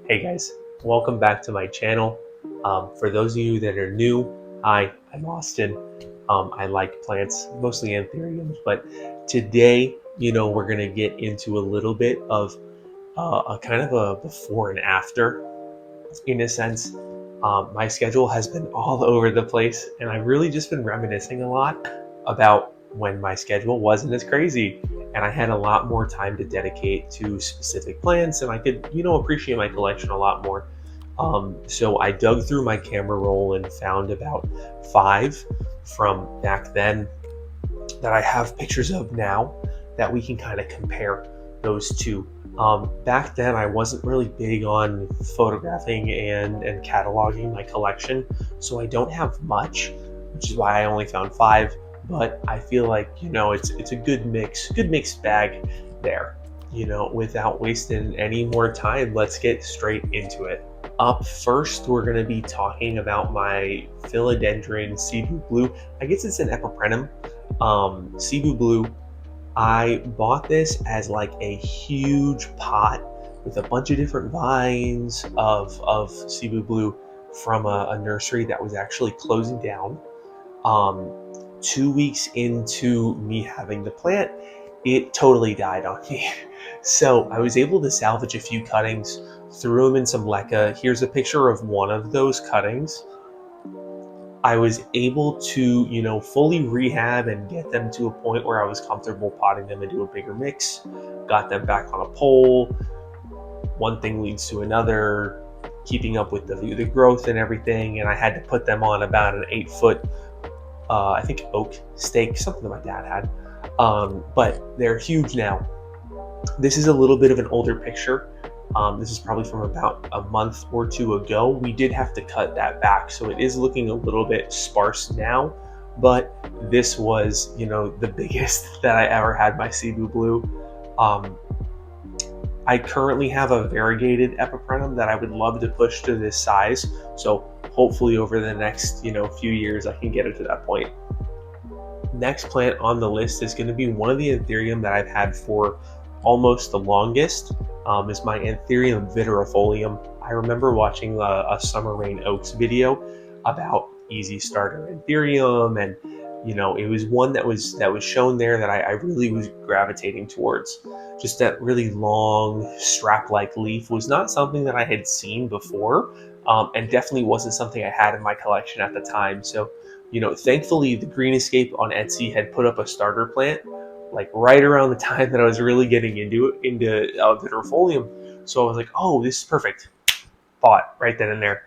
Hey guys, welcome back to my channel. For those of you that are new, hi, I'm Austin. I like plants, mostly anthuriums, but today, we're gonna get into a little bit of a kind of a before and after, in a sense. My schedule has been all over the place, and I've really just been reminiscing a lot about when my schedule wasn't as crazy and I had a lot more time to dedicate to specific plants, and I could, appreciate my collection a lot more. So I dug through my camera roll and found about 5 from back then that I have pictures of now that we can kind of compare those two. Back then, I wasn't really big on photographing and cataloging my collection, so I don't have much, which is why I only found 5. But I feel like it's a good mixed bag there. Without wasting any more time, let's get straight into it. Up first, we're going to be talking about my philodendron Cebu Blue. I guess it's an epiprenum. Cebu Blue. I bought this as like a huge pot with a bunch of different vines of Cebu Blue from a nursery that was actually closing down. 2 weeks into me having the plant, it totally died on me. So I was able to salvage a few cuttings, threw them in some leca. Here's a picture of one of those cuttings. I was able to, fully rehab and get them to a point where I was comfortable potting them into a bigger mix, got them back on a pole. One thing leads to another, keeping up with the growth and everything. And I had to put them on about an 8-foot, I think oak stake, something that my dad had. But they're huge now. This is a little bit of an older picture. This is probably from about a month or two ago. We did have to cut that back, so it is looking a little bit sparse now, but this was, the biggest that I ever had my Cebu Blue. I currently have a variegated epiprenum that I would love to push to this size, so hopefully over the next, few years I can get it to that point. Next plant on the list is going to be one of the anthurium that I've had for almost the longest. Is my anthurium Vittariifolium. I remember watching a Summer Rain Oaks video about easy starter anthurium, and it was one that was shown there that I really was gravitating towards. Just that really long strap-like leaf was not something that I had seen before, and definitely wasn't something I had in my collection at the time. So, thankfully the Green Escape on Etsy had put up a starter plant like right around the time that I was really getting into Vittariifolium. So I was like, oh, this is perfect. Bought right then and there.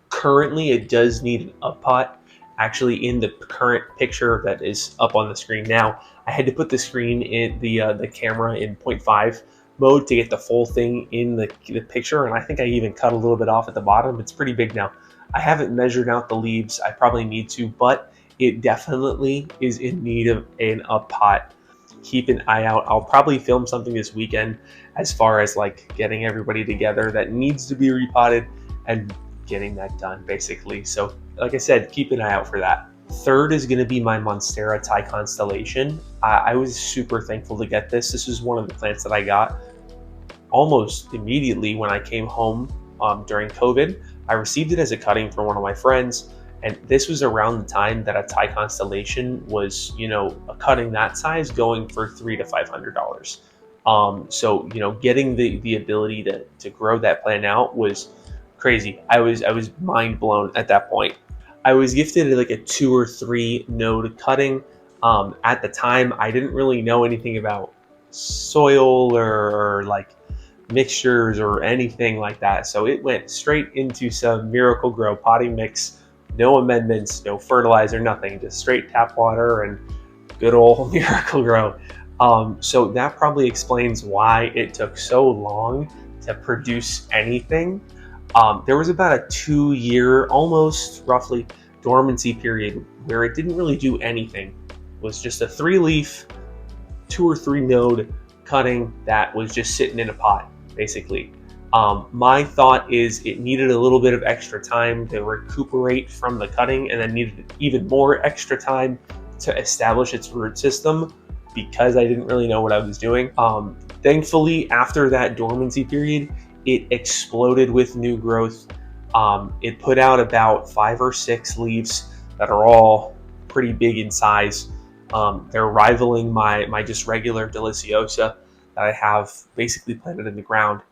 Currently, it does need an up pot. Actually, in the current picture that is up on the screen now, I had to put the screen in the camera in 0.5 mode to get the full thing in the picture, and I think I even cut a little bit off at the bottom. It's pretty big now. I haven't measured out the leaves. I probably need to, but it definitely is in need of an up pot. Keep an eye out. I'll probably film something this weekend as far as like getting everybody together that needs to be repotted and getting that done basically. So like I said, keep an eye out for that. Third is going to be my Monstera Thai Constellation. I was super thankful to get this. This was one of the plants that I got almost immediately when I came home during COVID. I received it as a cutting from one of my friends. And this was around the time that a Thai Constellation was, a cutting that size going for $300 to $500. So, getting the ability to grow that plant out was crazy. I was mind blown at that point. I was gifted like a 2 or 3 node cutting. At the time, I didn't really know anything about soil or like mixtures or anything like that. So it went straight into some Miracle-Gro potting mix. No amendments, no fertilizer, nothing, just straight tap water and good old Miracle-Gro. So that probably explains why it took so long to produce anything. There was about a 2-year, almost roughly, dormancy period where it didn't really do anything. It was just a 3-leaf, 2 or 3 node cutting that was just sitting in a pot, basically. My thought is it needed a little bit of extra time to recuperate from the cutting, and then needed even more extra time to establish its root system because I didn't really know what I was doing. Thankfully, after that dormancy period, it exploded with new growth. It put out about 5 or 6 leaves that are all pretty big in size. They're rivaling my just regular Deliciosa that I have basically planted in the ground.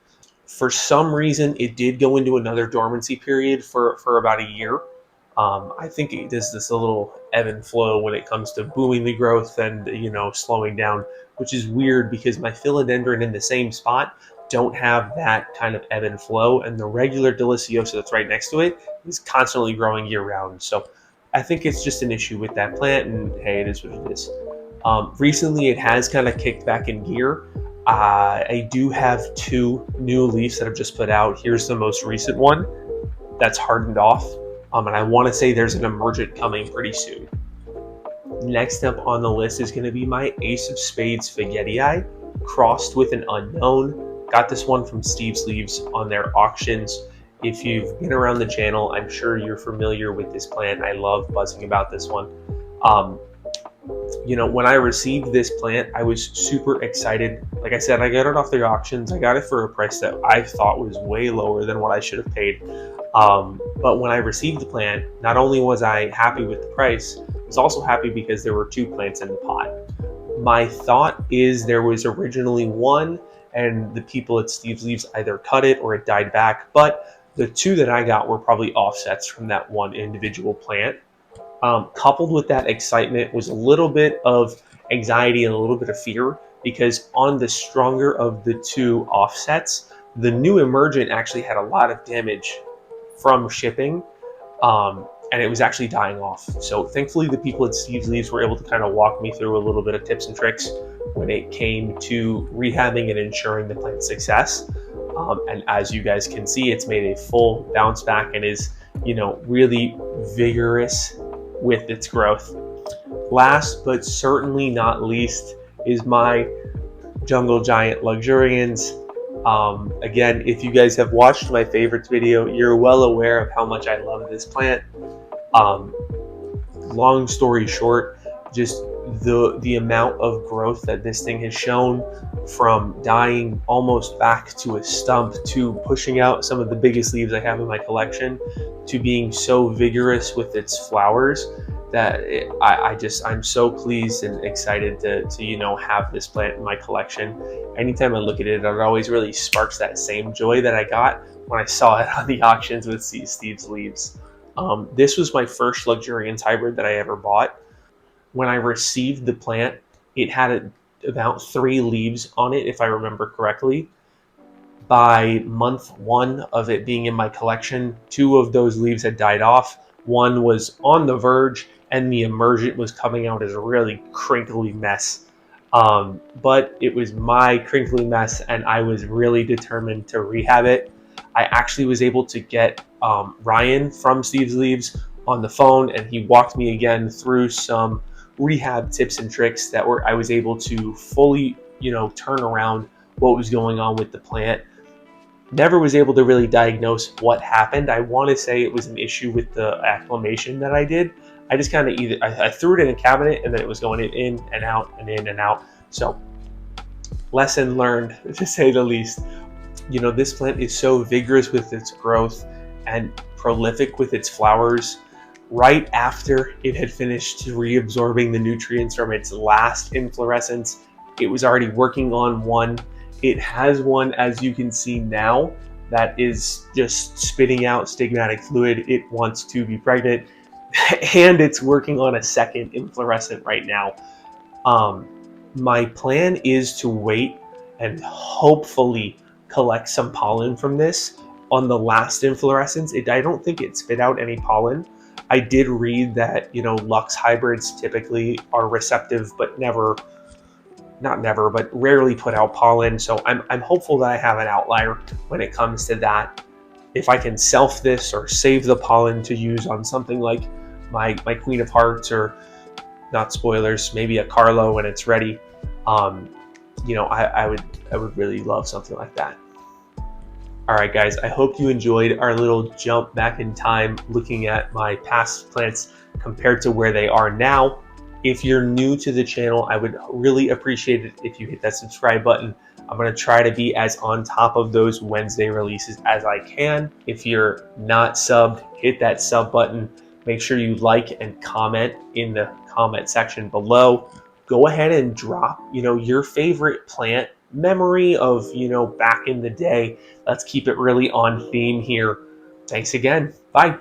For some reason, it did go into another dormancy period for about a year. I think it does this a little ebb and flow when it comes to booming the growth and, slowing down, which is weird because my philodendron in the same spot don't have that kind of ebb and flow, and the regular Deliciosa that's right next to it is constantly growing year round. So I think it's just an issue with that plant, and hey, it is what it is. Recently, it has kind of kicked back in gear. I do have 2 new leaves that I've just put out. Here's the most recent one that's hardened off. And I want to say there's an emergent coming pretty soon. Next up on the list is going to be my Ace of Spades Fogettii, crossed with an unknown. Got this one from Steve's Leaves on their auctions. If you've been around the channel, I'm sure you're familiar with this plant. I love buzzing about this one. When I received this plant, I was super excited. Like I said, I got it off the auctions. I got it for a price that I thought was way lower than what I should have paid. But when I received the plant, not only was I happy with the price, I was also happy because there were 2 plants in the pot. My thought is there was originally 1, and the people at Steve's Leaves either cut it or it died back, but the 2 that I got were probably offsets from that 1 individual plant. Coupled with that excitement was a little bit of anxiety and a little bit of fear, because on the stronger of the 2 offsets, the new emergent actually had a lot of damage from shipping, and it was actually dying off. So thankfully, the people at Steve's Leaves were able to kind of walk me through a little bit of tips and tricks when it came to rehabbing and ensuring the plant's success. And as you guys can see, it's made a full bounce back and is, really vigorous with its growth. Last but certainly not least is my Jungle Giant Luxurians. Again, if you guys have watched my favorites video, you're well aware of how much I love this plant. Long story short, just the amount of growth that this thing has shown, from dying almost back to a stump, to pushing out some of the biggest leaves I have in my collection, to being so vigorous with its flowers, that I'm so pleased and excited to have this plant in my collection. Anytime I look at it, it always really sparks that same joy that I got when I saw it on the auctions with Steve's Leaves. This was my first Luxurians hybrid that I ever bought. When I received the plant, it had about 3 leaves on it, if I remember correctly. By month 1 of it being in my collection, 2 of those leaves had died off. 1 was on the verge, and the emergent was coming out as a really crinkly mess. But it was my crinkly mess, and I was really determined to rehab it. I actually was able to get Ryan from Steve's Leaves on the phone, and he walked me again through some rehab tips and tricks that I was able to fully, turn around what was going on with the plant. Never was able to really diagnose what happened. I want to say it was an issue with the acclimation that I did. I just kind of I threw it in a cabinet, and then it was going in and out and in and out. So lesson learned, to say the least. This plant is so vigorous with its growth and prolific with its flowers. Right after it had finished reabsorbing the nutrients from its last inflorescence, it was already working on one. It has one, as you can see now, that is just spitting out stigmatic fluid. It wants to be pregnant, and it's working on a second inflorescent right now. My plan is to wait and hopefully collect some pollen from this on the last inflorescence. I don't think it spit out any pollen. I did read that, Lux hybrids typically are receptive, but rarely put out pollen. So I'm hopeful that I have an outlier when it comes to that. If I can self this or save the pollen to use on something like my Queen of Hearts, or, not spoilers, maybe a Carlo when it's ready, I would really love something like that. All right, guys, I hope you enjoyed our little jump back in time, looking at my past plants compared to where they are now. If you're new to the channel, I would really appreciate it if you hit that subscribe button. I'm going to try to be as on top of those Wednesday releases as I can. If you're not subbed, hit that sub button. Make sure you like and comment in the comment section below. Go ahead and drop, your favorite plant memory of, back in the day. Let's keep it really on theme here. Thanks again. Bye.